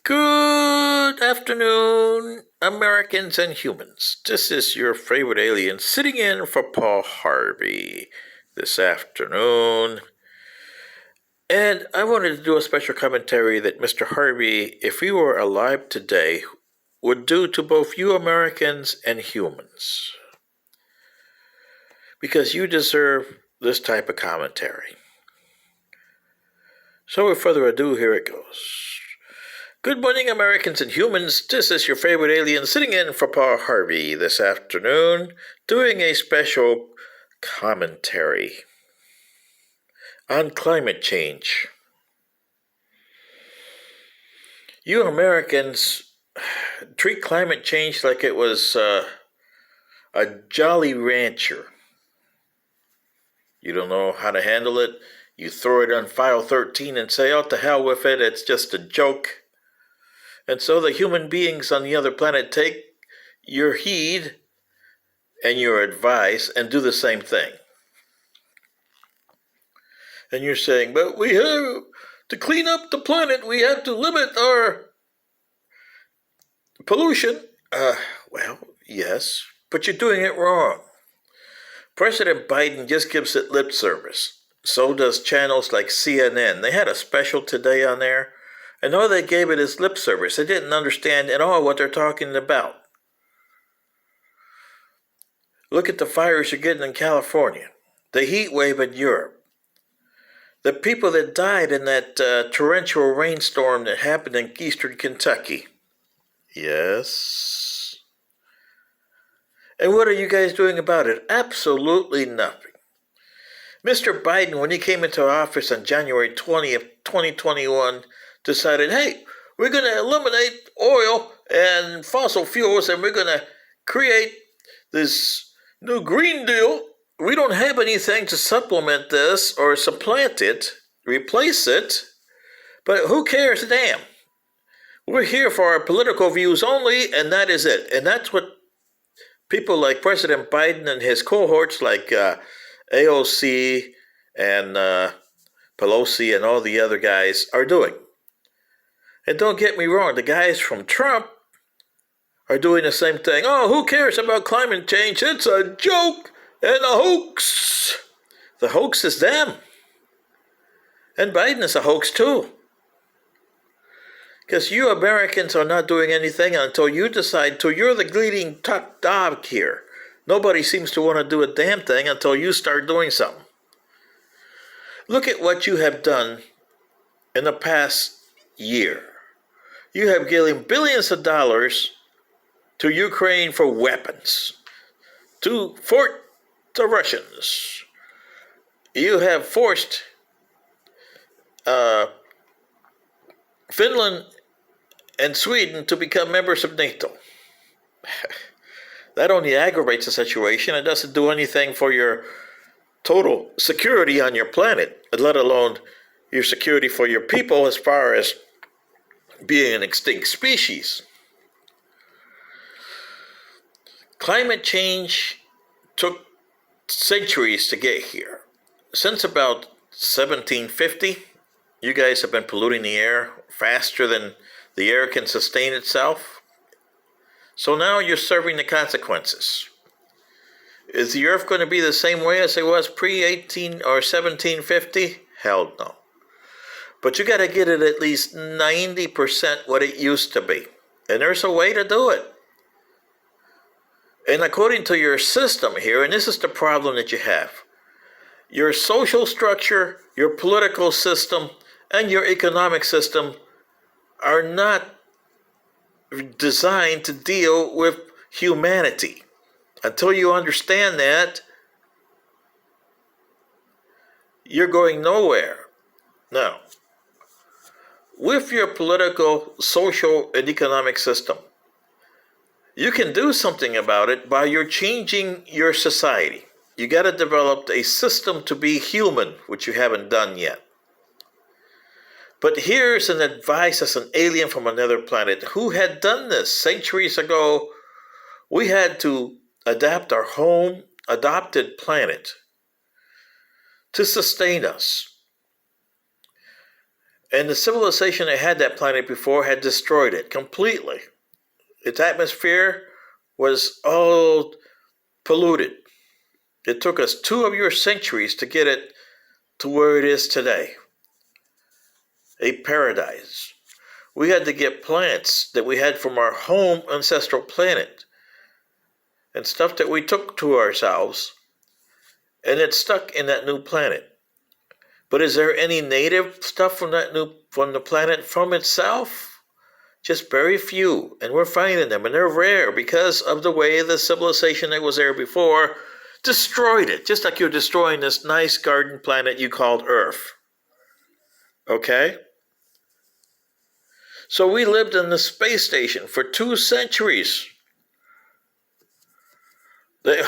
Good afternoon, Americans and humans. This is your favorite alien sitting in for Paul Harvey this afternoon. And I wanted to do a special commentary that Mr. Harvey, if he were alive today, would do to both you Americans and humans. Because you deserve this type of commentary. So without further ado, here it goes. Good morning, Americans and humans. This is your favorite alien sitting in for Paul Harvey this afternoon, doing a special commentary on climate change. You Americans treat climate change like it was a Jolly Rancher. You don't know how to handle it. You throw it on file 13 and say, oh, to hell with it, it's just a joke. And so the human beings on the other planet take your heed and your advice and do the same thing. And you're saying, but we have to clean up the planet, we have to limit our pollution. Well, yes, but you're doing it wrong. President Biden just gives it lip service. So does channels like CNN. They had a special today on there. And all they gave it is lip service. They didn't understand at all what they're talking about. Look at the fires you're getting in California, the heat wave in Europe, the people that died in that torrential rainstorm that happened in eastern Kentucky. Yes. And what are you guys doing about it? Absolutely nothing. Mr. Biden, when he came into office on January 20th, 2021, decided, hey, we're going to eliminate oil and fossil fuels and we're going to create this new Green Deal. We don't have anything to supplement this or supplant it, replace it, but who cares a damn? We're here for our political views only, and that is it. And that's what people like President Biden and his cohorts like AOC and Pelosi and all the other guys are doing. And don't get me wrong, the guys from Trump are doing the same thing. Oh, who cares about climate change? It's a joke and a hoax. The hoax is them. And Biden is a hoax too. Because you Americans are not doing anything until you decide to. You're the leading top dog here. Nobody seems to want to do a damn thing until you start doing something. Look at what you have done in the past year. You have given billions of dollars to Ukraine for weapons, to the Russians. You have forced Finland and Sweden to become members of NATO. That only aggravates the situation. It doesn't do anything for your total security on your planet, let alone your security for your people as far as being an extinct species. Climate change took centuries to get here. Since about 1750, you guys have been polluting the air faster than the air can sustain itself. So now you're serving the consequences. Is the earth going to be the same way as it was pre-18 or 1750? Hell no. But you got to get it at least 90% what it used to be. And there's a way to do it. And according to your system here, and this is the problem that you have, your social structure, your political system, and your economic system are not designed to deal with humanity. Until you understand that, you're going nowhere. Now, with your political, social, and economic system, you can do something about it by your changing your society. You got to develop a system to be human, which you haven't done yet. But here's an advice as an alien from another planet who had done this centuries ago. We had to adapt our home adopted planet to sustain us. And the civilization that had that planet before had destroyed it completely. Its atmosphere was all polluted. It took us 2 of your centuries to get it to where it is today. A paradise. We had to get plants that we had from our home ancestral planet and stuff that we took to ourselves, and it stuck in that new planet. But is there any native stuff from the planet from itself? Just very few, and we're finding them, and they're rare because of the way the civilization that was there before destroyed it, just like you're destroying this nice garden planet you called Earth. Okay? So we lived in the space station for 2 centuries. They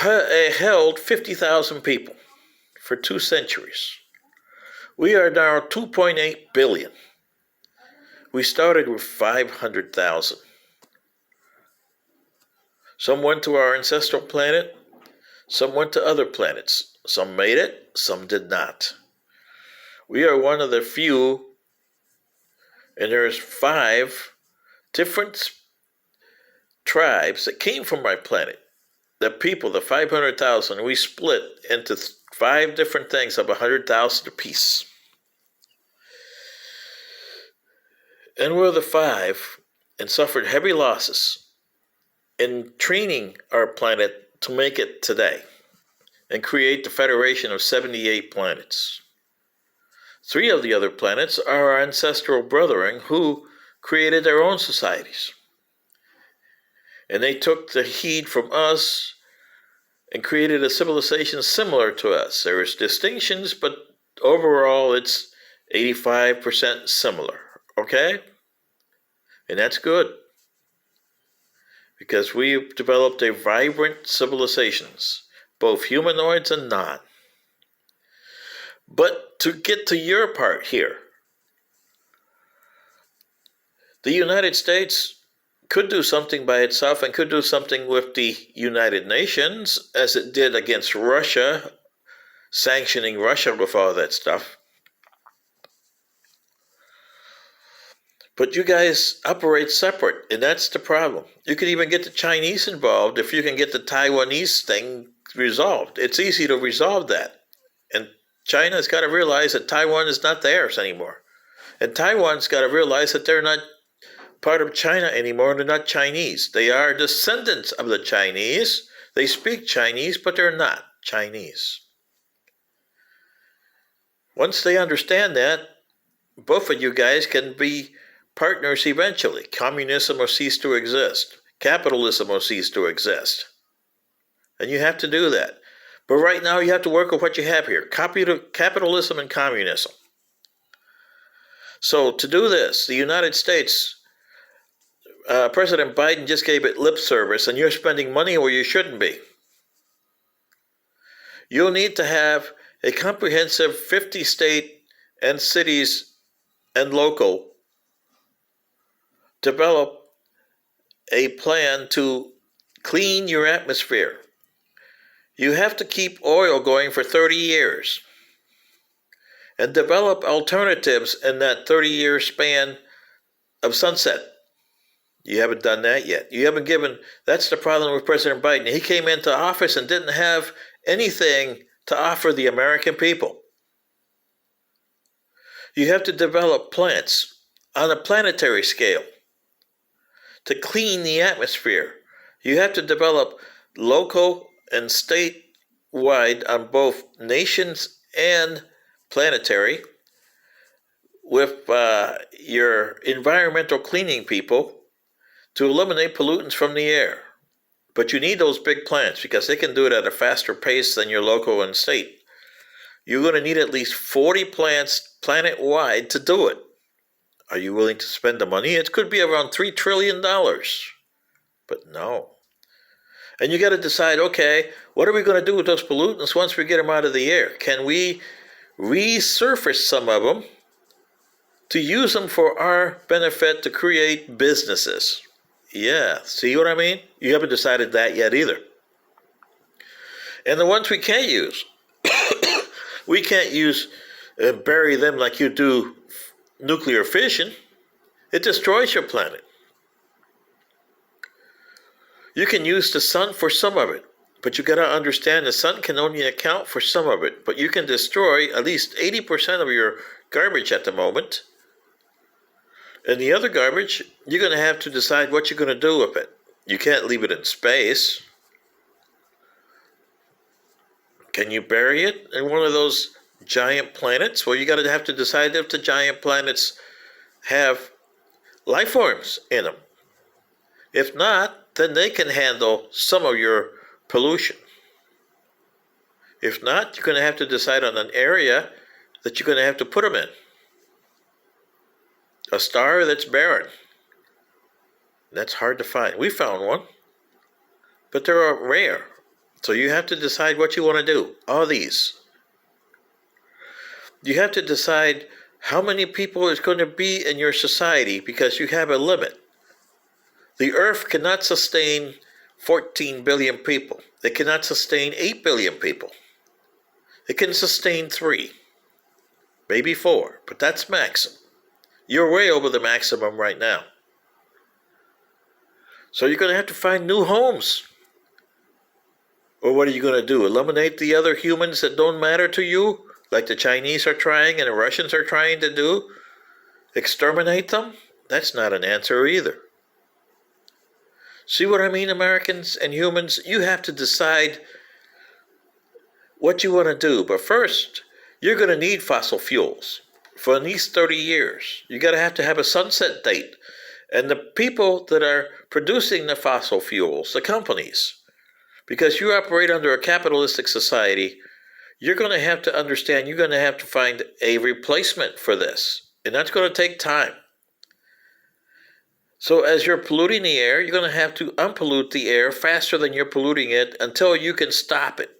held 50,000 people for 2 centuries. We are now 2.8 billion. We started with 500,000. Some went to our ancestral planet. Some went to other planets. Some made it, some did not. We are one of the few, and there's 5 different tribes that came from my planet. The people, the 500,000, we split into 5 different things of 100,000 apiece. And we're the 5 and suffered heavy losses in training our planet to make it today and create the Federation of 78 planets. 3 of the other planets are our ancestral brethren who created their own societies. And they took the heed from us and created a civilization similar to us. There's distinctions, but overall it's 85% similar. Okay? And that's good. Because we've developed a vibrant civilizations, both humanoids and non. But to get to your part here, the United States could do something by itself and could do something with the United Nations, as it did against Russia, sanctioning Russia with all that stuff. But you guys operate separate, and that's the problem. You could even get the Chinese involved if you can get the Taiwanese thing resolved. It's easy to resolve that. And China's got to realize that Taiwan is not theirs anymore. And Taiwan's got to realize that they're not part of China anymore. They're not Chinese. They are descendants of the Chinese. They speak Chinese, but they're not Chinese. Once they understand that, both of you guys can be partners eventually. Communism will cease to exist. Capitalism will cease to exist. And you have to do that. But right now you have to work with what you have here. Capitalism and communism. So to do this, the United States, President Biden just gave it lip service, and you're spending money where you shouldn't be. You'll need to have a comprehensive 50 state and cities and local develop a plan to clean your atmosphere. You have to keep oil going for 30 years and develop alternatives in that 30-year span of sunset. You haven't done that yet. You haven't given, that's the problem with President Biden. He came into office and didn't have anything to offer the American people. You have to develop plants on a planetary scale to clean the atmosphere. You have to develop local and statewide on both nations and planetary with your environmental cleaning people to eliminate pollutants from the air. But you need those big plants because they can do it at a faster pace than your local and state. You're going to need at least 40 plants planet-wide to do it. Are you willing to spend the money? It could be around $3 trillion. But no. And you got to decide, okay, what are we going to do with those pollutants once we get them out of the air? Can we resurface some of them to use them for our benefit to create businesses? Yeah, see what I mean? You haven't decided that yet either. And the ones we can't use, we can't use bury them like you do nuclear fission, it destroys your planet. You can use the sun for some of it, but you got to understand the sun can only account for some of it. But you can destroy at least 80% of your garbage at the moment. And the other garbage, you're going to have to decide what you're going to do with it. You can't leave it in space. Can you bury it in one of those giant planets? Well, you got to have to decide if the giant planets have life forms in them. If not, then they can handle some of your pollution. If not, you're going to have to decide on an area that you're going to have to put them in. A star that's barren. That's hard to find. We found one, but they're rare. So you have to decide what you want to do. All these. You have to decide how many people is going to be in your society because you have a limit. The Earth cannot sustain 14 billion people. It cannot sustain 8 billion people. It can sustain 3, maybe 4, but that's maximum. You're way over the maximum right now. So you're going to have to find new homes. Or what are you going to do? Eliminate the other humans that don't matter to you? Like the Chinese are trying and the Russians are trying to do? Exterminate them? That's not an answer either. See what I mean, Americans and humans? You have to decide what you want to do. But first, you're going to need fossil fuels for at least 30 years. You got to have a sunset date. And the people that are producing the fossil fuels, the companies, because you operate under a capitalistic society, you're going to have to understand you're going to have to find a replacement for this. And that's going to take time. So as you're polluting the air, you're going to have to unpollute the air faster than you're polluting it until you can stop it.